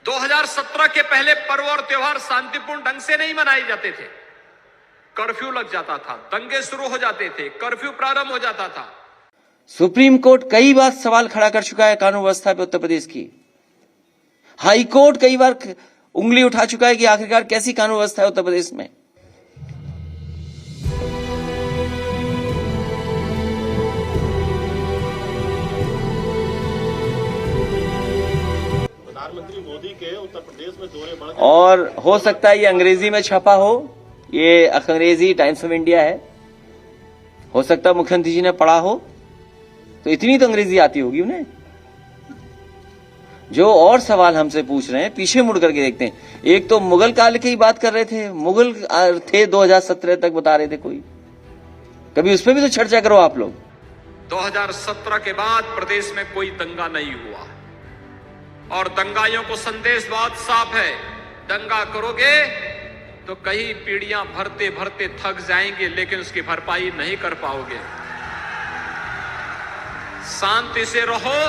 2017 के पहले पर्व और त्योहार शांतिपूर्ण ढंग से नहीं मनाए जाते थे। कर्फ्यू लग जाता था, दंगे शुरू हो जाते थे, कर्फ्यू प्रारंभ हो जाता था। सुप्रीम कोर्ट कई बार सवाल खड़ा कर चुका है कानून व्यवस्था पे उत्तर प्रदेश की। हाई कोर्ट कई बार उंगली उठा चुका है कि आखिरकार कैसी कानून व्यवस्था है उत्तर प्रदेश में। प्रधानमंत्री मोदी के उत्तर प्रदेश में दौरे बढ़ गए और हो सकता है ये अंग्रेजी में छपा हो, ये अंग्रेजी टाइम्स ऑफ इंडिया है, हो सकता है मुख्यमंत्री जी ने पढ़ा हो, तो इतनी तो अंग्रेजी आती होगी उन्हें। जो और सवाल हमसे पूछ रहे हैं पीछे मुड़ करके देखते हैं। एक तो मुगल काल की बात कर रहे थे, मुगल थे 2017 तक बता रहे थे कोई, कभी उस पर भी तो चर्चा करो आप लोग। 2017 के बाद प्रदेश में कोई दंगा नहीं हुआ और दंगाइयों को संदेश बहुत साफ है, दंगा करोगे तो कई पीढ़ियां भरते भरते थक जाएंगे लेकिन उसकी भरपाई नहीं कर पाओगे। शांति से रहो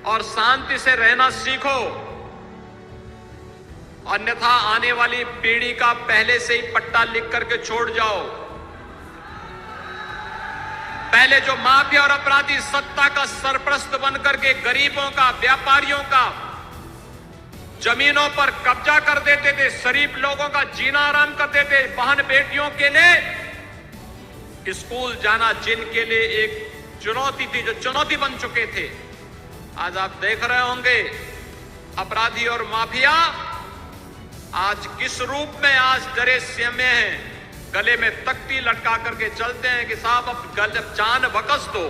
और शांति से रहना सीखो, अन्यथा आने वाली पीढ़ी का पहले से ही पट्टा लिख करके छोड़ जाओ। पहले जो माफिया और अपराधी सत्ता का सरपरस्त बनकर के गरीबों का, व्यापारियों का जमीनों पर कब्जा कर देते थे, शरीफ लोगों का जीना आराम कर देते, बहन बेटियों के लिए स्कूल जाना जिनके लिए एक चुनौती थी, जो चुनौती बन चुके थे, आज आप देख रहे होंगे अपराधी और माफिया आज किस रूप में आज डरे सहमे हैं, गले में तख्ती लटका करके चलते हैं कि साहब अब जान बकस दो।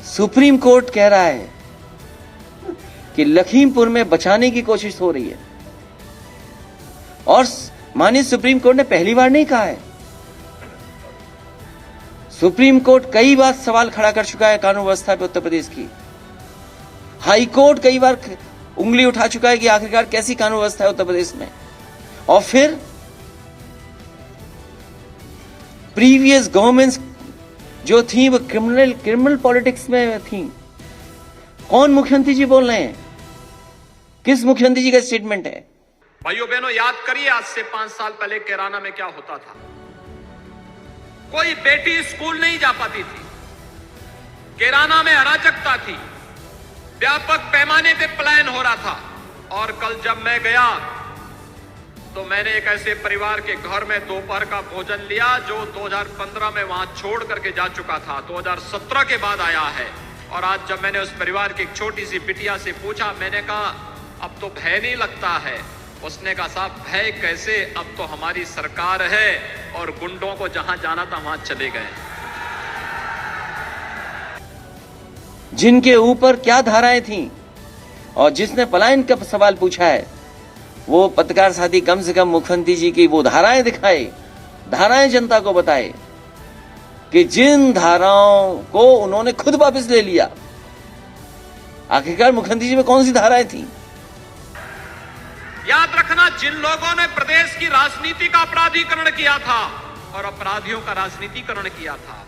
सुप्रीम कोर्ट कह रहा है कि लखीमपुर में बचाने की कोशिश हो रही है और माननीय सुप्रीम कोर्ट ने पहली बार नहीं कहा है। सुप्रीम कोर्ट कई बार सवाल खड़ा कर चुका है कानून व्यवस्था पे उत्तर प्रदेश की। हाई कोर्ट कई बार उंगली उठा चुका है कि आखिरकार कैसी कानून व्यवस्था है उत्तर प्रदेश में। और फिर प्रीवियस गवर्नमेंट्स जो थी वो क्रिमिनल पॉलिटिक्स में थी। कौन मुख्यमंत्री जी बोल रहे हैं, किस मुख्यमंत्री जी का स्टेटमेंट है? भाइयों बहनों याद करिए आज से 5 साल पहले कैराना में क्या होता था। कोई बेटी स्कूल नहीं जा पाती थी, कैराना में अराजकता थी, व्यापक पैमाने पे पलायन हो रहा था। और कल जब मैं गया तो मैंने एक ऐसे परिवार के घर में दोपहर का भोजन लिया जो 2015 में वहां छोड़ करके जा चुका था, 2017 के बाद आया है। और आज जब मैंने उस परिवार की एक छोटी सी बिटिया से पूछा, मैंने कहा अब तो भय नहीं लगता है। उसने कहा साहब भय कैसे, अब तो हमारी सरकार है और गुंडों को जहां जाना था वहां चले गए। जिनके ऊपर क्या धाराएं थीं और जिसने पलायन का सवाल पूछा है वो पत्रकार साथी कम से कम मुख्यमंत्री जी की वो धाराएं दिखाए, धाराएं जनता को बताए कि जिन धाराओं को उन्होंने खुद वापस ले लिया, आखिरकार मुख्यमंत्री जी में कौन सी धाराएं थी? याद रखना, जिन लोगों ने प्रदेश की राजनीति का अपराधीकरण किया था और अपराधियों का राजनीतिकरण किया था,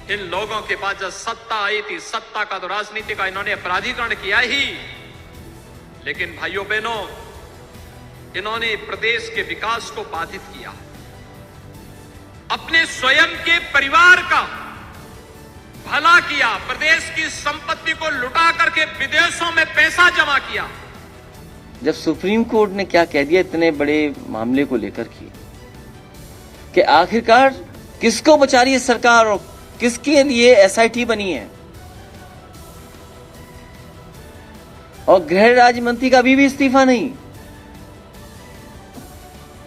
इन लोगों के पास जब सत्ता आई थी, सत्ता का तो राजनीति का इन्होंने अपराधीकरण किया ही, लेकिन भाइयों बहनों इन्होंने प्रदेश के विकास को बाधित किया, अपने स्वयं के परिवार का भला किया, प्रदेश की संपत्ति को लुटा करके विदेशों में पैसा जमा किया। जब सुप्रीम कोर्ट ने क्या कह दिया इतने बड़े मामले को लेकर कि आखिरकार किसको बचा रही है सरकार और किसके लिए एसआईटी बनी है, और गृह राज्य मंत्री का भी इस्तीफा नहीं,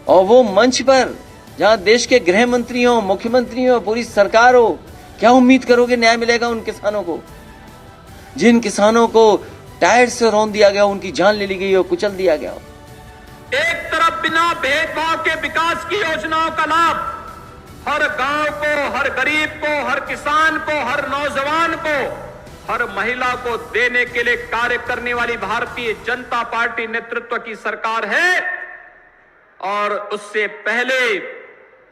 और वो मंच पर जहां देश के गृह मंत्री हो, मुख्यमंत्री हो, पूरी सरकार हो, क्या उम्मीद करोगे न्याय मिलेगा उन किसानों को, जिन किसानों को टायर से रौंद दिया गया, उनकी जान ले ली गई हो, कुचल दिया गया हो। एक तरफ बिना भेदभाव के विकास की योजनाओं का लाभ हर गांव को, हर गरीब को, हर किसान को, हर नौजवान को, हर महिला को देने के लिए कार्य करने वाली भारतीय जनता पार्टी नेतृत्व की सरकार है। और उससे पहले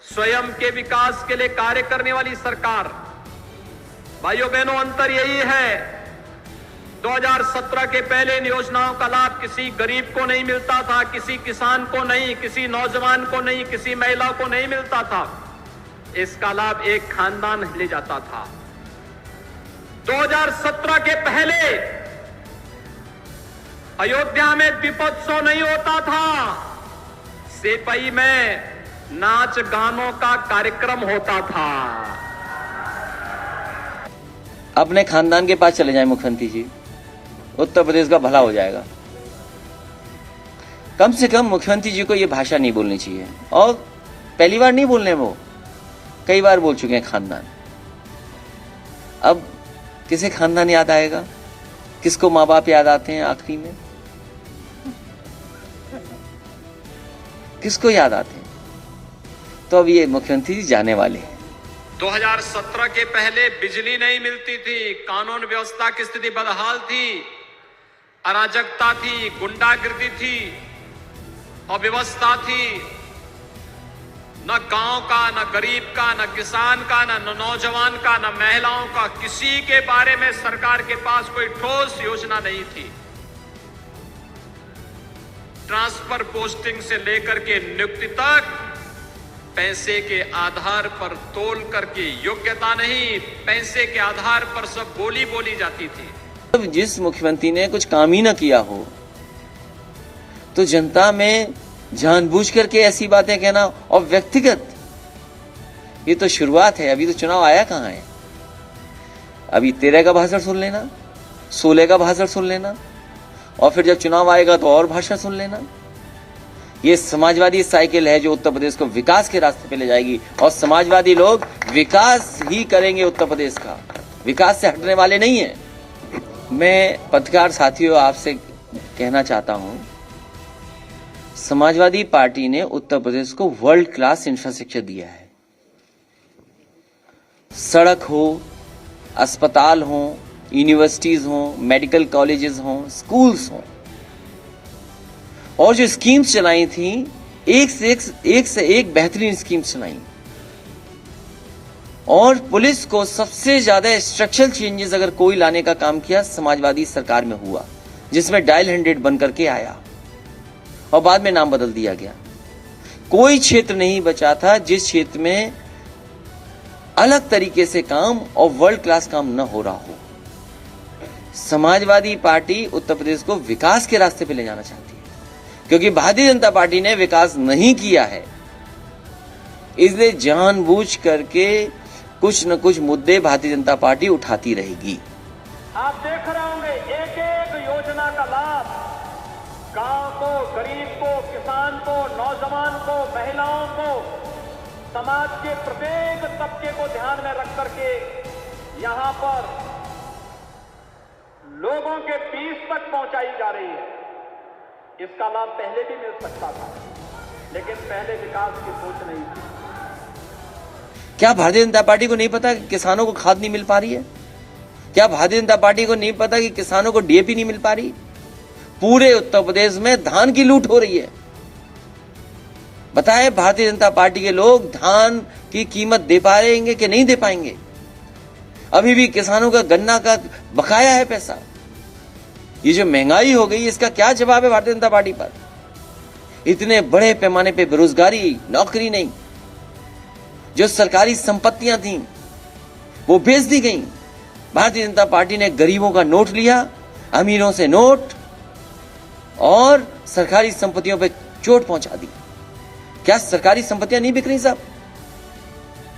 स्वयं के विकास के लिए कार्य करने वाली सरकार। भाइयों बहनों अंतर यही है 2017 के पहले इन योजनाओं का लाभ किसी गरीब को नहीं मिलता था, किसी किसान को नहीं, किसी नौजवान को नहीं, किसी महिला को नहीं मिलता था। इसका लाभ एक खानदान ले जाता था। 2017 के पहले अयोध्या में दीपोत्सव नहीं होता था, सेपई में नाच गानों का कार्यक्रम होता था। अपने खानदान के पास चले जाएं मुख्यमंत्री जी, उत्तर प्रदेश का भला हो जाएगा। कम से कम मुख्यमंत्री जी को यह भाषा नहीं बोलनी चाहिए। और पहली बार नहीं बोलने, वो कई बार बोल चुके हैं खानदान। अब किसे खानदान याद आएगा? किसको माँ बाप याद आते हैं आखिरी में? किसको याद आते हैं? तो अब ये मुख्यमंत्री जी जाने वाले हैं। 2017 के पहले बिजली नहीं मिलती थी, कानून व्यवस्था की स्थिति बदहाल थी, अराजकता थी, गुंडागिर्दी थी, अव्यवस्था थी। न गांव का, न गरीब का, न किसान का, न नौजवान का, न महिलाओं का, किसी के बारे में सरकार के पास कोई ठोस योजना नहीं थी। ट्रांसफर पोस्टिंग से लेकर के नियुक्ति तक पैसे के आधार पर तोल करके, योग्यता नहीं, पैसे के आधार पर सब बोली बोली जाती थी। अब जिस मुख्यमंत्री ने कुछ काम ही ना किया हो तो जनता में जानबूझ करके ऐसी बातें कहना, और व्यक्तिगत, ये तो शुरुआत है। अभी तो चुनाव आया कहां है? अभी 13 का भाषण सुन लेना, 16 का भाषण सुन लेना, और फिर जब चुनाव आएगा तो और भाषण सुन लेना। ये समाजवादी साइकिल है जो उत्तर प्रदेश को विकास के रास्ते पे ले जाएगी, और समाजवादी लोग विकास ही करेंगे उत्तर प्रदेश का, विकास से हटने वाले नहीं है। मैं पत्रकार साथियों आपसे कहना चाहता हूं, समाजवादी पार्टी ने उत्तर प्रदेश को वर्ल्ड क्लास इंफ्रास्ट्रक्चर दिया है। सड़क हो, अस्पताल हो, यूनिवर्सिटीज हो, मेडिकल कॉलेजेस हो, स्कूल्स हो, और जो स्कीम्स चलाई थी, एक से एक बेहतरीन स्कीम्स चलाई। और पुलिस को सबसे ज्यादा स्ट्रक्चरल चेंजेस अगर कोई लाने का काम किया, समाजवादी सरकार में हुआ, जिसमें डायल 100 बन करके आया और बाद में नाम बदल दिया गया। कोई क्षेत्र नहीं बचा था जिस क्षेत्र में अलग तरीके से काम और वर्ल्ड क्लास काम न हो रहा हो। समाजवादी पार्टी उत्तर प्रदेश को विकास के रास्ते पे ले जाना चाहती है, क्योंकि भारतीय जनता पार्टी ने विकास नहीं किया है, इसलिए जानबूझ करके कुछ न कुछ मुद्दे भारतीय जनता पार्टी उठाती रहेगी। आप देख रहे होंगे एक एक योजना का लाभ गांव को, गरीब को, किसान को, नौजवान को, महिलाओं को, समाज के प्रत्येक तबके को ध्यान में रख करके यहां पर लोगों के बीच तक पहुंचाई जा रही है। इसका लाभ पहले भी मिल सकता था, लेकिन पहले विकास की सोच नहीं थी। क्या भारतीय जनता पार्टी को नहीं पता कि किसानों को खाद नहीं मिल पा रही है? क्या भारतीय जनता पार्टी को नहीं पता कि किसानों को डीएपी नहीं मिल पा रही? पूरे उत्तर प्रदेश में धान की लूट हो रही है। बताएं, भारतीय जनता पार्टी के लोग धान की कीमत दे पाएंगे कि नहीं दे पाएंगे? अभी भी किसानों का गन्ना का बकाया है पैसा। ये जो महंगाई हो गई, इसका क्या जवाब है भारतीय जनता पार्टी पर? इतने बड़े पैमाने पे बेरोजगारी, नौकरी नहीं, जो सरकारी संपत्तियां थीं वो बेच दी गई। भारतीय जनता पार्टी ने गरीबों का नोट लिया, अमीरों से नोट, और सरकारी संपत्तियों पे चोट पहुंचा दी। क्या सरकारी संपत्तियां नहीं बिक रही साहब?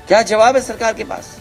क्या जवाब है सरकार के पास?